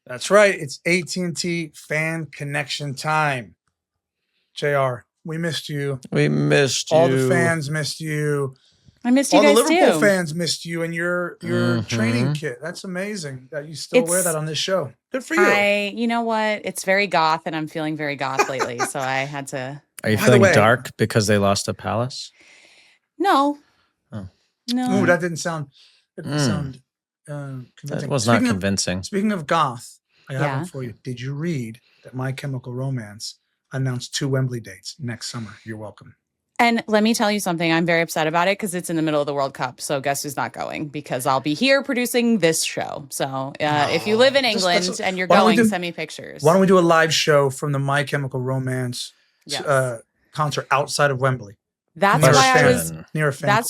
That's right. It's AT&T Fan Connection time. JR, we missed you. We missed you. All the fans missed you. I missed you All guys the Liverpool too. fans missed you and your training kit. That's amazing that you still wear that on this show. Good for you. You know what? It's very goth, and I'm feeling very goth lately, so I had to. Are you feeling dark because they lost to Palace? No. Oh. No. Ooh, that didn't sound. Convincing. That was not convincing. Speaking of goth, I have one for you. Did you read that My Chemical Romance announced 2 Wembley dates next summer? You're welcome. And let me tell you something. I'm very upset about it because it's in the middle of the World Cup. So guess who's not going? Because I'll be here producing this show. So if you live in England and you're going, send me pictures. Why don't we do a live show from the My Chemical Romance concert outside of Wembley? That's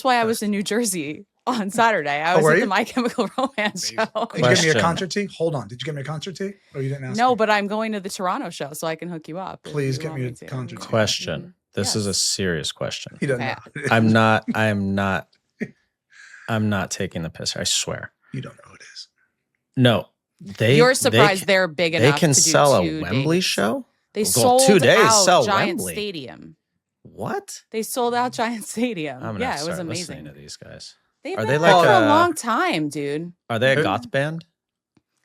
why I was in New Jersey on Saturday. I was at the My Chemical Romance show. Did you get me a concert tee? Hold on. Did you get me a concert tee? Or you didn't ask me? But I'm going to the Toronto show, so I can hook you up. Please get me a concert tee. Question. This is a serious question. He doesn't know. I'm not taking the piss. I swear. You don't know who it is. No. You're surprised they're big enough to do 2 days. They can sell a Wembley show? They sold 2 days, out Giant Stadium. What? They sold out Giant Stadium. I'm it was amazing. Listening to these guys. They've been around for a long time, dude. Are they a goth band?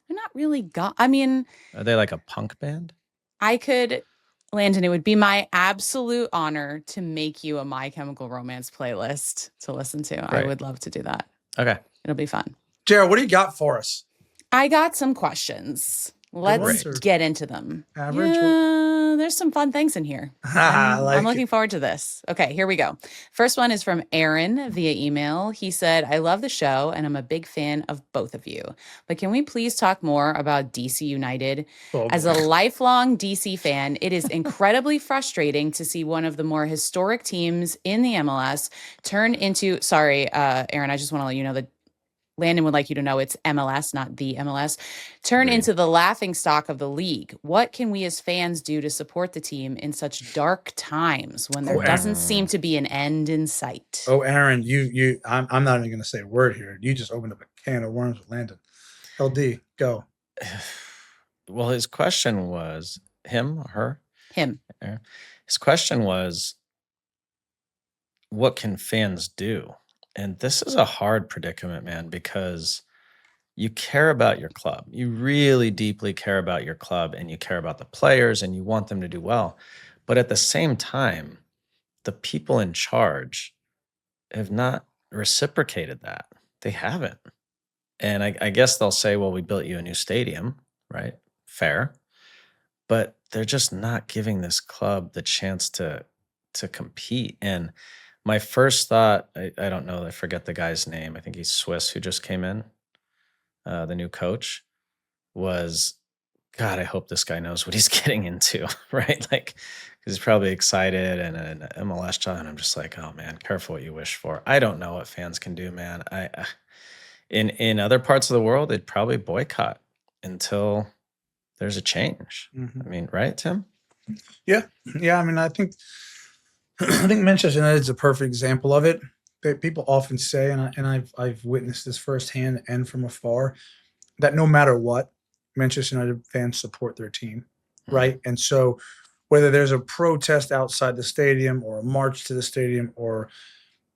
They're not really goth. I mean, are they like a punk band? Landon, it would be my absolute honor to make you a My Chemical Romance playlist to listen to. Right. I would love to do that. Okay. It'll be fun. Jared, what do you got for us? I got some questions. Let's get into them. Average? Yeah, there's some fun things in here. I'm looking forward to this. Okay, here we go. First one is from Aaron via email. He said, I love the show and I'm a big fan of both of you. But can we please talk more about DC United? As a lifelong DC fan, it is incredibly frustrating to see one of the more historic teams in the MLS turn into, Aaron, I just want to let you know that Landon would like you to know it's MLS, not the MLS, turn into the laughingstock of the league. What can we as fans do to support the team in such dark times when there doesn't seem to be an end in sight? Oh, Aaron, I'm not even going to say a word here. You just opened up a can of worms with Landon. LD, go. Well, his question was him or her? Him. His question was, what can fans do? And this is a hard predicament, man, because you care about your club. You really deeply care about your club and you care about the players and you want them to do well. But at the same time, the people in charge have not reciprocated that. They haven't. And I guess they'll say, well, we built you a new stadium, right? Fair. But they're just not giving this club the chance to compete. And my first thought, I don't know, I forget the guy's name. I think he's Swiss who just came in, the new coach, was, God, I hope this guy knows what he's getting into, right? Like, because he's probably excited and an MLS job. And I'm just like, oh man, careful what you wish for. I don't know what fans can do, man. In other parts of the world, they'd probably boycott until there's a change. Mm-hmm. I mean, right, Tim? Yeah. I mean, I think Manchester United is a perfect example of it. People often say, and I've witnessed this firsthand and from afar, that no matter what, Manchester United fans support their team, right? And so whether there's a protest outside the stadium or a march to the stadium or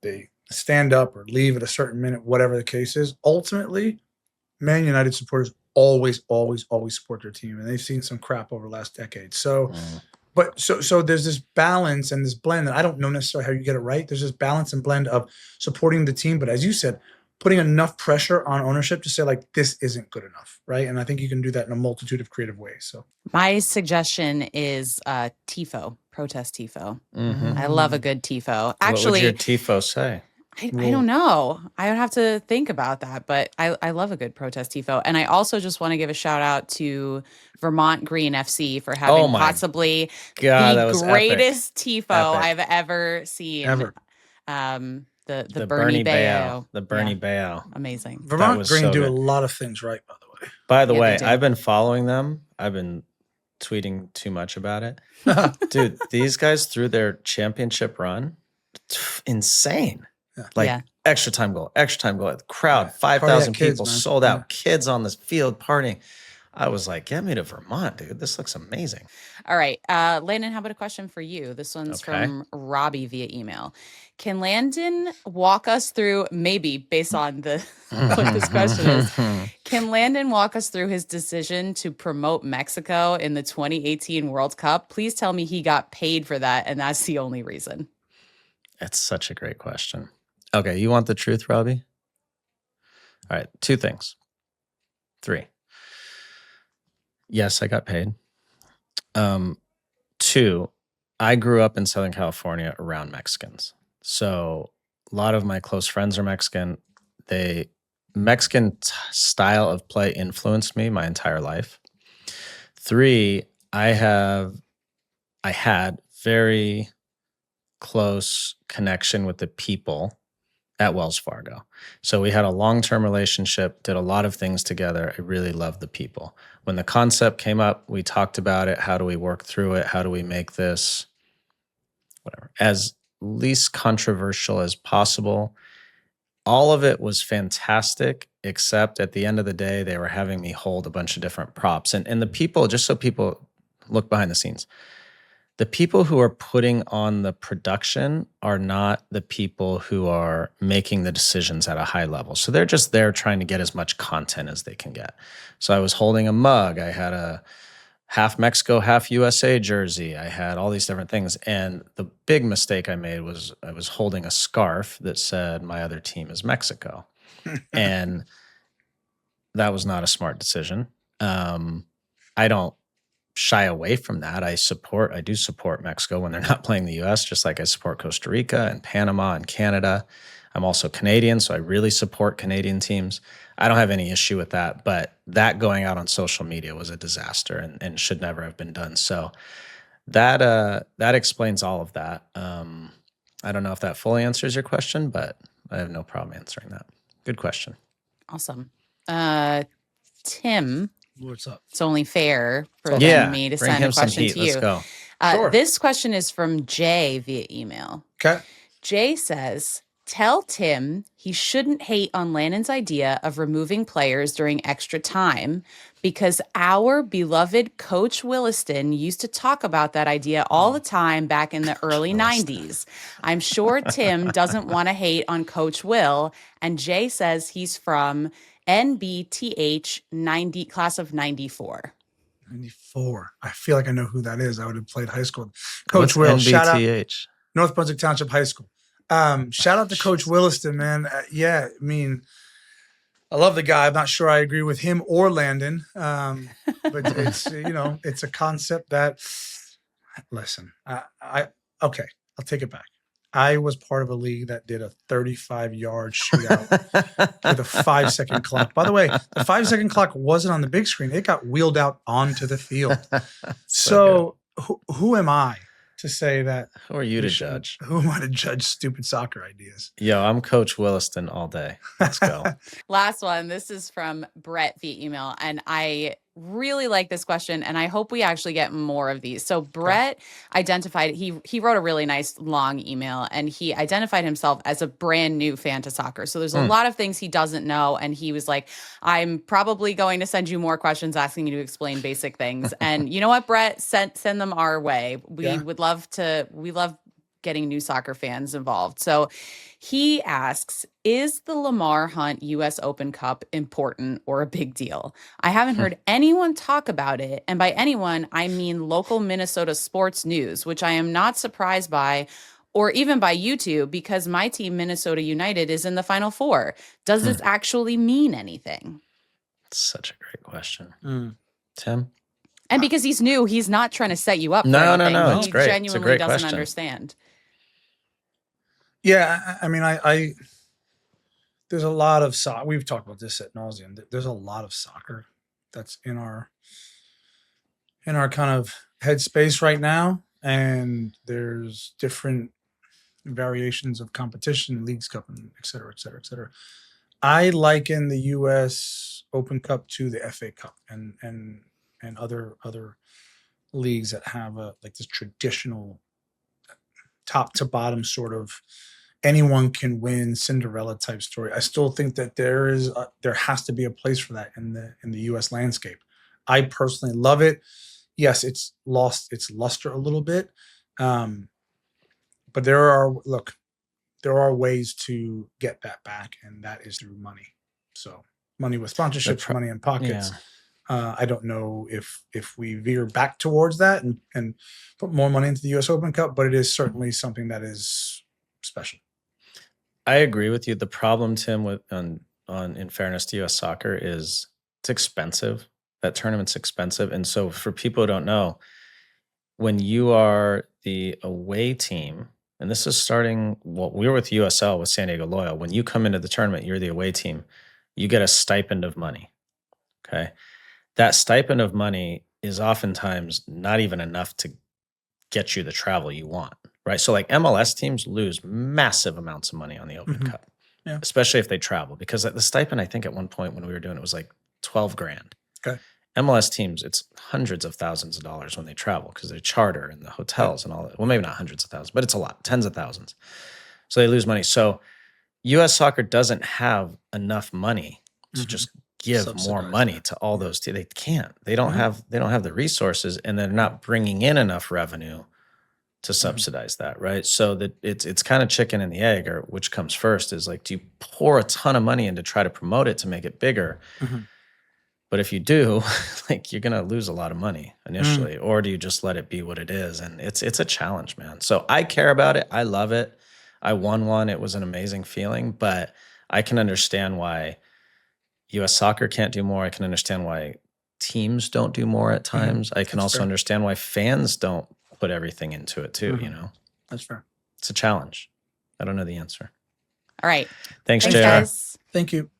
they stand up or leave at a certain minute, whatever the case is, ultimately, Man United supporters always support their team. And they've seen some crap over the last decade. So But so there's this balance and this blend, and I don't know necessarily how you get it right. There's this balance and blend of supporting the team, but as you said, putting enough pressure on ownership to say, like, this isn't good enough, right? And I think you can do that in a multitude of creative ways. So my suggestion is TIFO, protest TIFO. Mm-hmm. I love a good TIFO. Actually, what would your TIFO say? I don't know. I would have to think about that, but I love a good protest TIFO. And I also just want to give a shout out to Vermont Green FC for having possibly the greatest TIFO I've ever seen. Ever. The Bernie Bayo. The Bernie Bayo. Amazing. Vermont Green do a lot of things right, by the way. By the way, I've been following them. I've been tweeting too much about it. Dude, these guys through their championship run, insane. Extra time goal. The crowd, 5,000 people, sold out, kids on this field partying. I was like, get me to Vermont, dude. This looks amazing. All right. Landon, how about a question for you? This one's Okay. from Robbie via email. Can Landon walk us through, maybe based on what this question is, can Landon walk us through his decision to promote Mexico in the 2018 World Cup? Please tell me he got paid for that, and that's the only reason. It's such a great question. Okay, you want the truth, Robbie? All right, 2 things. 3. Yes, I got paid. 2, I grew up in Southern California around Mexicans. So a lot of my close friends are Mexican. Mexican style of play influenced me my entire life. 3, I had very close connection with the people at Wells Fargo. So we had a long-term relationship, did a lot of things together. I really loved the people. When the concept came up, we talked about it. How do we work through it? How do we make this, whatever, as least controversial as possible? All of it was fantastic, except at the end of the day, they were having me hold a bunch of different props. And the people, just so people look behind the scenes, the people who are putting on the production are not the people who are making the decisions at a high level. So they're just there trying to get as much content as they can get. So I was holding a mug. I had a half Mexico, half USA jersey. I had all these different things. And the big mistake I made was I was holding a scarf that said my other team is Mexico. And that was not a smart decision. I don't shy away from that. I do support Mexico when they're not playing the US, just like I support Costa Rica and Panama and Canada. I'm also Canadian, so I really support Canadian teams. I don't have any issue with that, but that going out on social media was a disaster and should never have been done. So that explains all of that. I don't know if that fully answers your question, but I have no problem answering that. Good question. Awesome. Tim, What's up? it's only fair for Yeah, me to bring send a him some question heat. to Let's you. go. Sure. This question is from Jay via email. Okay. Jay says, tell Tim he shouldn't hate on Landon's idea of removing players during extra time because our beloved Coach Williston used to talk about that idea all the time back in the early 90s. I'm sure Tim doesn't want to hate on Coach Will, and Jay says he's from NBTH 90 class of 94. 94. I feel like I know who that is. I would have played high school. Coach What's Will, shout out NBTH? North Brunswick Township High School. Shout out to Coach Williston, man. Yeah, I mean, I love the guy. I'm not sure I agree with him or Landon, but it's it's a concept that. Listen, okay, I'll take it back. I was part of a league that did a 35-yard shootout with a 5-second clock. By the way, the 5-second clock wasn't on the big screen. It got wheeled out onto the field. So who am I to say that? Who are you to judge? Who am I to judge stupid soccer ideas? Yo, I'm Coach Williston all day. Let's go. Last one. This is from Brett via email. And I really like this question, and I hope we actually get more of these. So Brett identified, he wrote a really nice long email, and he identified himself as a brand new fan to soccer. So there's a lot of things he doesn't know. And he was like, I'm probably going to send you more questions asking you to explain basic things. And you know what, Brett? Send them our way. We love getting new soccer fans involved. So he asks, is the Lamar Hunt US Open Cup important or a big deal? I haven't heard anyone talk about it. And by anyone, I mean local Minnesota sports news, which I am not surprised by, or even by YouTube, because my team, Minnesota United, is in the Final Four. Does this actually mean anything? Such a great question. Tim? And because he's new, he's not trying to set you up. No. He It's great. genuinely doesn't question. understand. Yeah, I mean, I there's a lot of soccer. We've talked about this at nauseum. There's a lot of soccer that's in our kind of headspace right now, and there's different variations of competition, Leagues Cup, and et cetera, et cetera, et cetera. I liken the U.S. Open Cup to the FA Cup and other leagues that have like this traditional top to bottom sort of anyone can win Cinderella type story. I still think that there has to be a place for that in the U.S. landscape. I personally love it. Yes, it's lost its luster a little bit. But there are ways to get that back, and that is through money. So money with sponsorships, money in pockets. I don't know if we veer back towards that and put more money into the U.S. Open Cup, but it is certainly something that is special. I agree with you. The problem, Tim, with in fairness to U.S. soccer, is it's expensive. That tournament's expensive, and so for people who don't know, when you are the away team, and this is starting. Well, we were with USL with San Diego Loyal. When you come into the tournament, you're the away team. You get a stipend of money. Okay, that stipend of money is oftentimes not even enough to get you the travel you want, right? So like MLS teams lose massive amounts of money on the Open Cup, especially if they travel, because the stipend, I think at one point when we were doing it was like 12 grand. Okay. MLS teams, it's hundreds of thousands of dollars when they travel because they charter and the hotels and all that. Well, maybe not hundreds of thousands, but it's a lot, tens of thousands. So they lose money. So U.S. soccer doesn't have enough money to just give more money to all those teams. They can't. They don't have the resources, and they're not bringing in enough revenue to subsidize that, right? So that it's kind of chicken and the egg, or which comes first, is like, do you pour a ton of money in to try to promote it to make it bigger? But if you do, like, you're gonna lose a lot of money initially, or do you just let it be what it is? And it's a challenge, man. So I care about it. I love it. I won one. It was an amazing feeling, but I can understand why U.S. soccer can't do more. I can understand why teams don't do more at times. I can also understand why fans don't put everything into it too, you know? That's fair. It's a challenge. I don't know the answer. All right. Thanks, Thanks, JR. guys. Thank you.